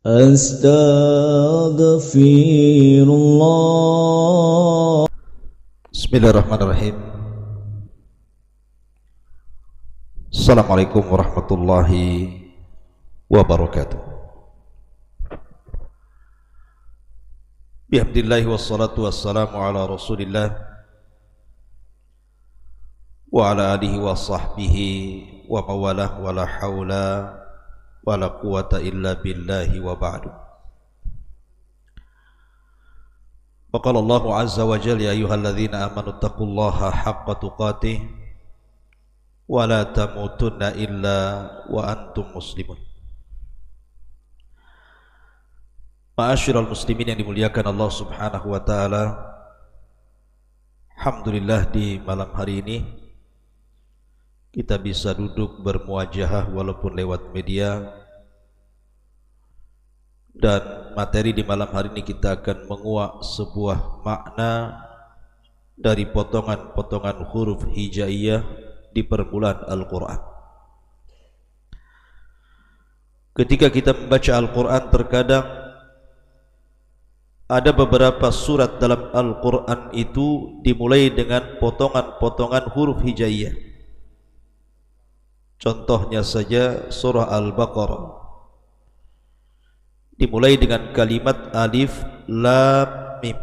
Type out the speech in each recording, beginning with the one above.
Astaghfirullah. Bismillahirrahmanirrahim. Assalamualaikum warahmatullahi wabarakatuh. Bihamdillahi wassalatu wassalamu ala rasulillah wa ala alihi wa sahbihi wa mawalah wa la hawla wa la quwata illa billahi wa ba'du. Wa qala Allahu azza wa jalla ya ayyuhalladzina amanu taqullaha haqqa tuqatih wa la tamutunna illa wa antum muslimun. Ma'asyiral muslimin yang dimuliakan Allah Subhanahu wa taala, alhamdulillah di malam hari ini kita bisa duduk bermuajahah walaupun lewat media, dan materi di malam hari ini kita akan menguak sebuah makna dari potongan-potongan huruf hijaiyah di permulaan Al-Quran. Ketika kita membaca Al-Quran, terkadang ada beberapa surat dalam Al-Quran itu dimulai dengan potongan-potongan huruf hijaiyah. Contohnya saja surah Al-Baqarah dimulai dengan kalimat alif lam mim.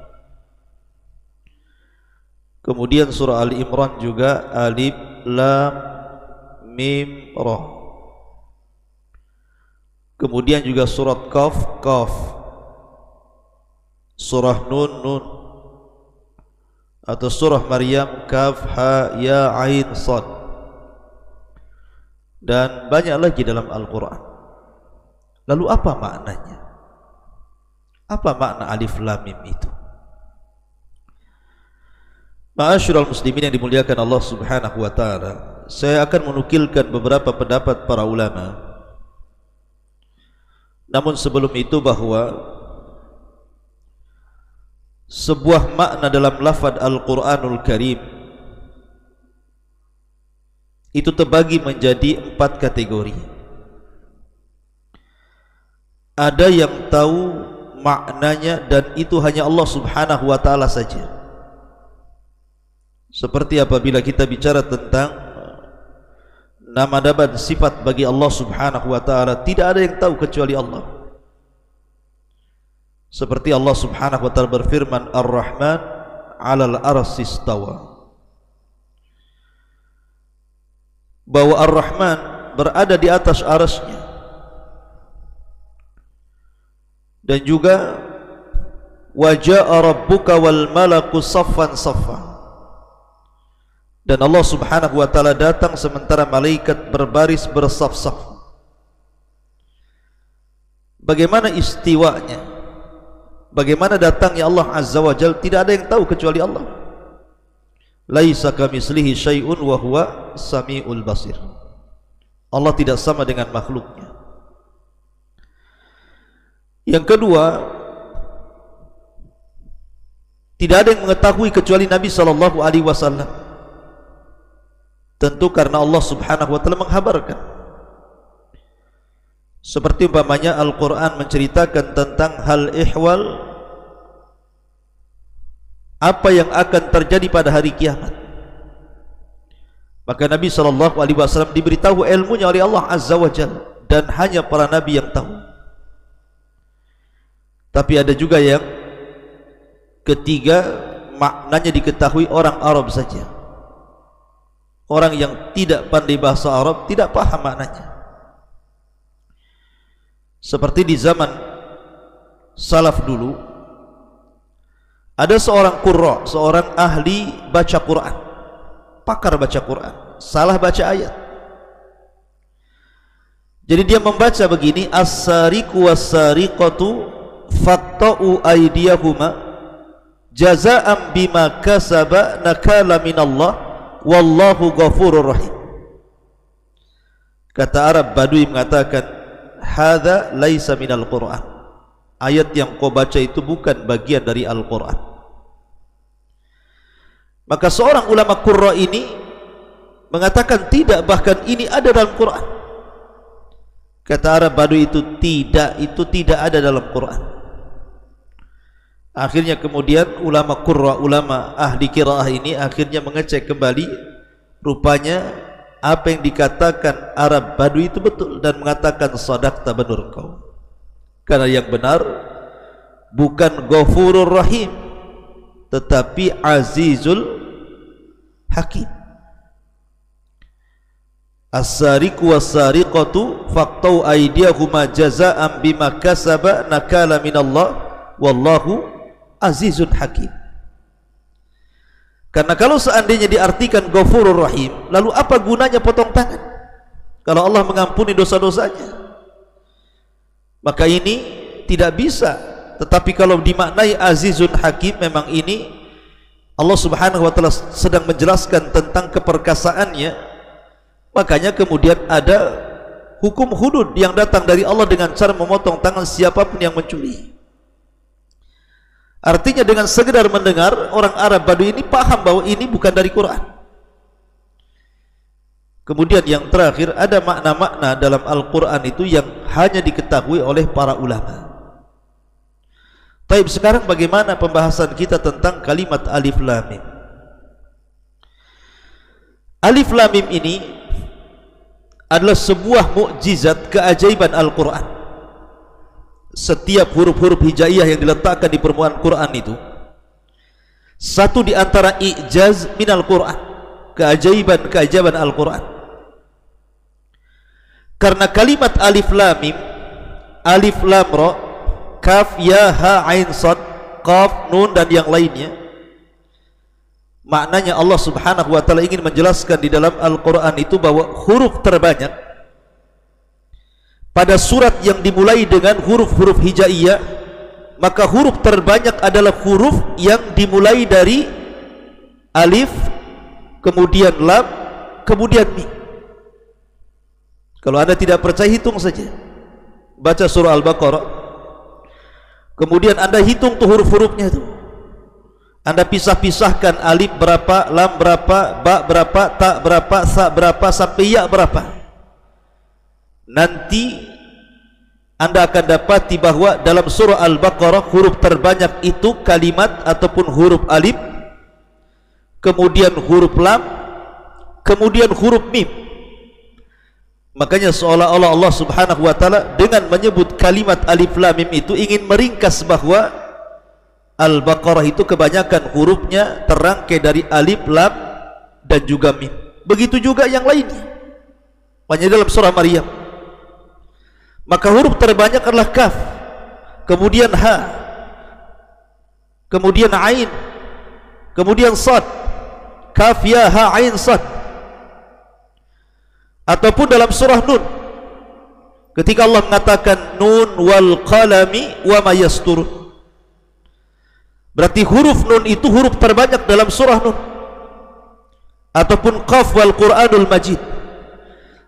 Kemudian surah Al-Imran juga alif lam mim ra. Kemudian juga surat Qaf qaf. Surah Nun nun. Atau surah Maryam kaf ha ya ain sad. Dan banyak lagi dalam Al-Quran. Lalu apa maknanya? Apa makna alif lam mim itu? Ma'asyiral muslimin yang dimuliakan Allah Subhanahu wa taala, saya akan menukilkan beberapa pendapat para ulama. Namun sebelum itu, bahwa sebuah makna dalam lafaz Al-Quranul Karim itu terbagi menjadi 4 kategori. Ada yang tahu maknanya dan itu hanya Allah Subhanahu wa taala saja. Seperti apabila kita bicara tentang nama dan sifat bagi Allah Subhanahu wa taala, tidak ada yang tahu kecuali Allah. Seperti Allah Subhanahu wa taala berfirman, Ar-Rahman 'alal arsy istawa. Bahwa Ar-Rahman berada di atas arasnya. Dan juga wa jaa'a rabbuka wal malaku saffan saffa. Dan Allah Subhanahu wa taala datang sementara malaikat berbaris bersaf-saf. Bagaimana istiwanya? Bagaimana datangnya Allah Azza wa Jalla? Tidak ada yang tahu kecuali Allah. Laisa kamitslihi syai'un wa huwa samiul basir. Allah tidak sama dengan makhluknya. Yang kedua, tidak ada yang mengetahui kecuali Nabi sallallahu alaihi wasallam. Tentu karena Allah Subhanahu wa taala menghabarkan. Seperti umpamanya Al-Qur'an menceritakan tentang hal ihwal, apa yang akan terjadi pada hari kiamat. Maka Nabi sallallahu alaihi wasallam diberitahu ilmunya oleh Allah Azza wa Jalla, dan hanya para nabi yang tahu. Tapi ada juga yang ketiga, maknanya diketahui orang Arab saja. Orang yang tidak pandai bahasa Arab tidak paham maknanya. Seperti di zaman salaf dulu, ada seorang qurra, seorang ahli baca Quran, pakar baca Quran, salah baca ayat. Jadi dia membaca begini, as-sariqu was-sariqatu faqta'u aydiyahuma jazaa'an bima kasaba nakala minallah wallahu ghafurur rahim. Kata Arab Badui mengatakan, hadza laisa minal Qur'an. Ayat yang kau baca itu bukan bagian dari Al-Quran. Maka seorang ulama qurra ini mengatakan tidak, bahkan ini ada dalam Quran. Kata Arab Badui itu tidak ada dalam Quran. Akhirnya kemudian ulama qurra, ulama ahli qiraah ini akhirnya mengecek kembali, rupanya apa yang dikatakan Arab Badui itu betul, dan mengatakan sadaqta, benar kau. Karena yang benar bukan Ghafurur Rahim, tetapi Azizul Hakim. As-sariqu was-sariqatu faqtau aydiyahuma jazaa'an bima kasaba nakala minallah wallahu azizun hakim. Karena kalau seandainya diartikan Ghafurur Rahim, lalu apa gunanya potong tangan kalau Allah mengampuni dosa-dosanya? Maka ini tidak bisa. Tetapi kalau dimaknai Azizun Hakim, memang ini Allah Subhanahu wa taala sedang menjelaskan tentang keperkasaannya. Makanya kemudian ada hukum hudud yang datang dari Allah dengan cara memotong tangan siapapun yang mencuri. Artinya dengan sekedar mendengar, orang Arab Badui ini paham bahwa ini bukan dari Quran. Kemudian yang terakhir, ada makna-makna dalam Al-Quran itu yang hanya diketahui oleh para ulama. Taib, sekarang bagaimana pembahasan kita tentang kalimat Alif Lam Mim? Alif Lam Mim ini adalah sebuah mukjizat, keajaiban Al-Quran. Setiap huruf-huruf hijaiyah yang diletakkan di permukaan Quran itu satu di antara i'jaz minal Quran, keajaiban Al-Quran. Karena kalimat Alif Lam Mim, Alif Lam Ra, Kaf Ya Ha Ain Sad, Qaf Nun dan yang lainnya, maknanya Allah Subhanahu wa taala ingin menjelaskan di dalam Al-Quran itu bahwa huruf terbanyak pada surat yang dimulai dengan huruf-huruf hijaiyah, maka huruf terbanyak adalah huruf yang dimulai dari alif, kemudian lam, kemudian mim. Kalau Anda tidak percaya, hitung saja, baca surah Al-Baqarah, kemudian Anda hitung tuh huruf-hurufnya itu. Anda pisah-pisahkan, alif berapa, lam berapa, ba berapa, ta berapa, sa berapa, sampai ya berapa. Nanti Anda akan dapati bahwa dalam surah Al-Baqarah huruf terbanyak itu kalimat ataupun huruf alif, kemudian huruf lam, kemudian huruf mim. Makanya seolah-olah Allah Subhanahu wa taala dengan menyebut kalimat Alif Lam Mim itu ingin meringkas bahwa Al-Baqarah itu kebanyakan hurufnya terangkai dari alif, lam dan juga mim. Begitu juga yang lainnya. Makanya dalam surah Maryam, maka huruf terbanyak adalah kaf, kemudian ha, kemudian ain, kemudian sad. Kaf ya ha ain sad. Ataupun dalam surah Nun, ketika Allah mengatakan Nun wal qalami wa ma yasturun, berarti huruf Nun itu huruf terbanyak dalam surah Nun. Ataupun Qaf wal Qur'anul Majid,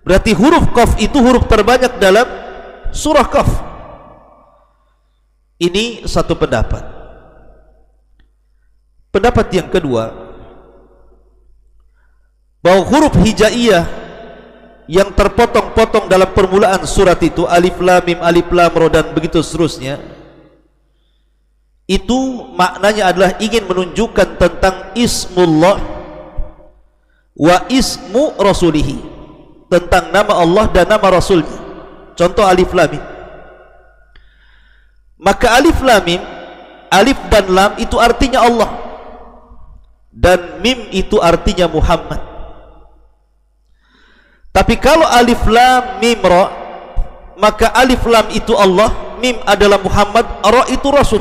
berarti huruf Qaf itu huruf terbanyak dalam surah Qaf. Ini satu pendapat. Pendapat yang kedua, bahwa huruf hijaiyah yang terpotong-potong dalam permulaan surat itu, alif lam mim, alif lam ra dan begitu seterusnya, itu maknanya adalah ingin menunjukkan tentang ismullah wa ismu rasulihi, tentang nama Allah dan nama Rasulnya. Contoh alif lam mim. Maka alif lam mim, alif dan lam itu artinya Allah, dan mim itu artinya Muhammad. Tapi kalau alif lam mim ra, maka alif lam itu Allah, mim adalah Muhammad, ra itu Rasul,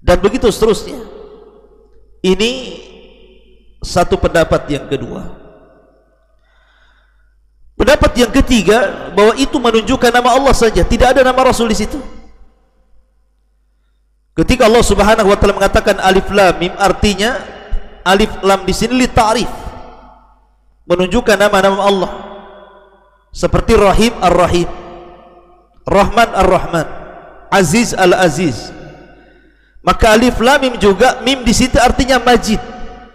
dan begitu seterusnya. Ini satu pendapat yang kedua. Pendapat yang ketiga, bahwa itu menunjukkan nama Allah saja, tidak ada nama Rasul di situ. Ketika Allah Subhanahu wa taala mengatakan alif lam mim, artinya alif lam di sini li ta'rif, menunjukkan nama-nama Allah, seperti Rahim Ar-Rahim, Rahman Ar-Rahman, Aziz Al-Aziz. Maka alif lam mim juga, mim di situ artinya Majid,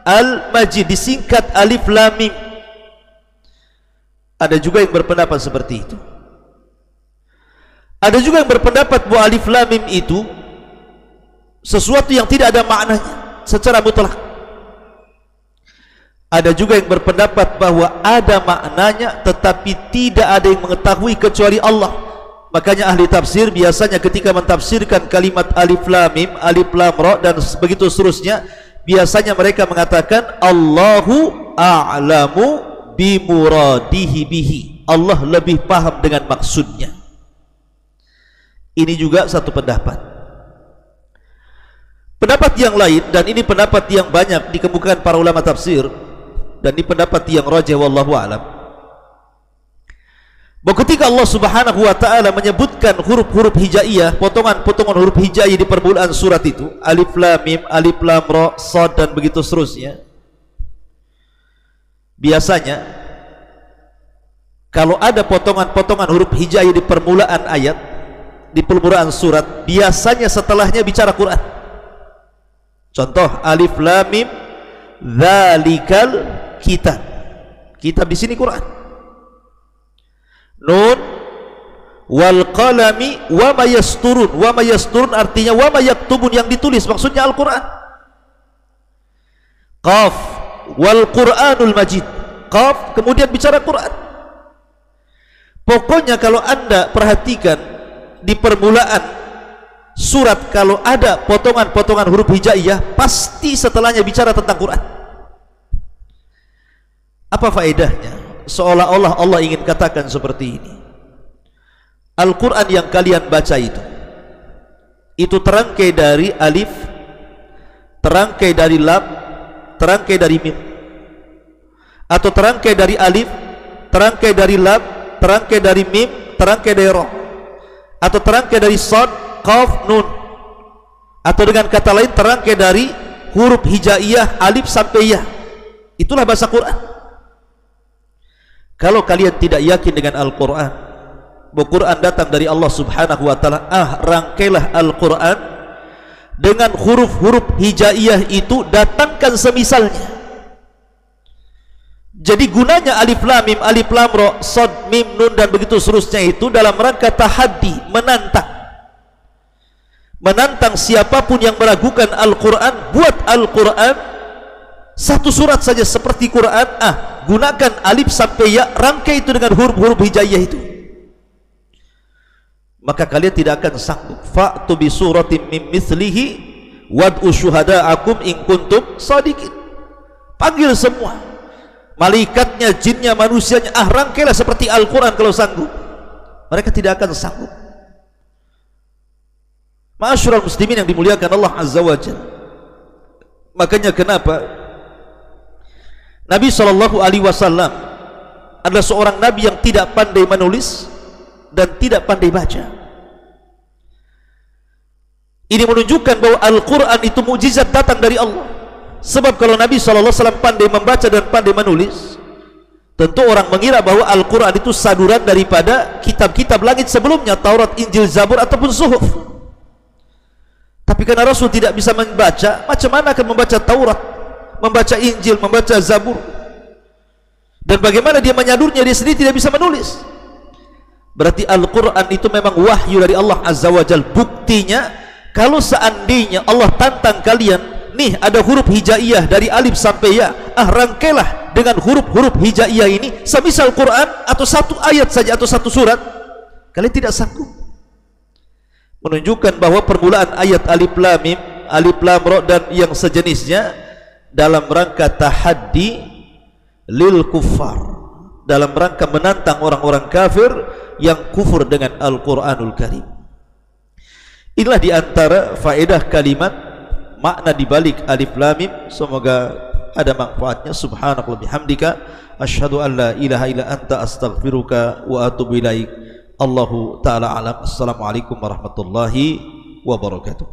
Al-Majid, disingkat alif lam mim. Ada juga yang berpendapat seperti itu. Ada juga yang berpendapat bahwa alif lam mim itu sesuatu yang tidak ada maknanya secara mutlak. Ada juga yang berpendapat bahwa ada maknanya tetapi tidak ada yang mengetahui kecuali Allah. Makanya ahli tafsir biasanya ketika mentafsirkan kalimat alif lam mim, alif lam ra dan begitu seterusnya, biasanya mereka mengatakan Allahu a'lamu bimuradihi bihi. Allah lebih paham dengan maksudnya. Ini juga satu pendapat. Pendapat yang lain, dan ini pendapat yang banyak dikemukakan para ulama tafsir, dan ini pendapat yang rajih wallahu a'lam, bahwa ketika Allah subhanahu wa ta'ala menyebutkan huruf-huruf hijaiyah, potongan-potongan huruf hijaiyah di permulaan surat itu, alif lam mim, alif lam ra, shad dan begitu seterusnya, biasanya kalau ada potongan-potongan huruf hijaiyah di permulaan ayat, di permulaan surat, biasanya setelahnya bicara Quran. Contoh alif lam mim dzalikal kitab. Kitab di sini Quran. Nun wal qalami wa ma yasturun. Wa ma yasturun artinya wa ma yaktubun, yang ditulis, maksudnya Al-Qur'an. Qaf wal Qur'anul Majid. Qaf kemudian bicara Quran. Pokoknya kalau Anda perhatikan di permulaan surat, kalau ada potongan-potongan huruf hijaiyah, pasti setelahnya bicara tentang Quran. Apa faedahnya? Seolah-olah Allah ingin katakan seperti ini, Al-Quran yang kalian baca itu terangkai dari alif, terangkai dari lam, terangkai dari mim, atau terangkai dari alif, terangkai dari lam, terangkai dari mim, terangkai dari ra, atau terangkai dari shad, qaf, nun, atau dengan kata lain terangkai dari huruf hijaiyah alif sampai ya. Itulah bahasa Quran. Kalau kalian tidak yakin dengan Al-Quran, bahwa Quran datang dari Allah subhanahu wa ta'ala, rangkailah Al-Quran dengan huruf-huruf hijaiyah itu, datangkan semisalnya. Jadi gunanya alif lam mim, alif lam ra, shad, mim, nun dan begitu seterusnya itu dalam rangka tahaddi, menantang siapapun yang meragukan Al-Quran. Buat Al-Quran satu surat saja seperti Quran, gunakan alif sampai ya, rangkai itu dengan huruf-huruf hijaiyah itu, maka kalian tidak akan sanggup. Fa'tu bi suratin mim mithlihi wad'u syuhada'akum in kuntum shadiqin. Panggil semua, malaikatnya, jinnya, manusianya, rangkailah seperti Al-Quran kalau sanggup. Mereka tidak akan sanggup. Ma'asyiral muslimin yang dimuliakan Allah azza wa jalla. Makanya kenapa Nabi SAW adalah seorang Nabi yang tidak pandai menulis dan tidak pandai baca. Ini menunjukkan bahwa Al-Quran itu mukjizat datang dari Allah. Sebab kalau Nabi SAW pandai membaca dan pandai menulis, tentu orang mengira bahwa Al-Quran itu saduran daripada kitab-kitab langit sebelumnya, Taurat, Injil, Zabur ataupun Suhuf. Tapi karena Rasul tidak bisa membaca, macam mana akan membaca Taurat, membaca Injil, membaca Zabur? Dan bagaimana dia menyadurnya, dia sendiri tidak bisa menulis? Berarti Al-Quran itu memang wahyu dari Allah Azza wa Jal. Buktinya, kalau seandainya Allah tantang kalian, nih ada huruf hijaiyah dari alif sampai ya, rangkailah dengan huruf-huruf hijaiyah ini semisal Quran, atau satu ayat saja atau satu surat, kalian tidak sanggup. Menunjukkan bahwa permulaan ayat alif lam mim, alif lam ra dan yang sejenisnya dalam rangka tahaddi lil kuffar, dalam rangka menantang orang-orang kafir yang kufur dengan Al-Quranul Karim. Inilah diantara faedah kalimat, makna dibalik alif lam mim. Semoga ada manfaatnya. Subhanakallah bihamdika asyhadu an la ilaha illa anta astaghfiruka wa atubu ilaik. Allahu ta'ala alam. Assalamualaikum warahmatullahi wabarakatuh.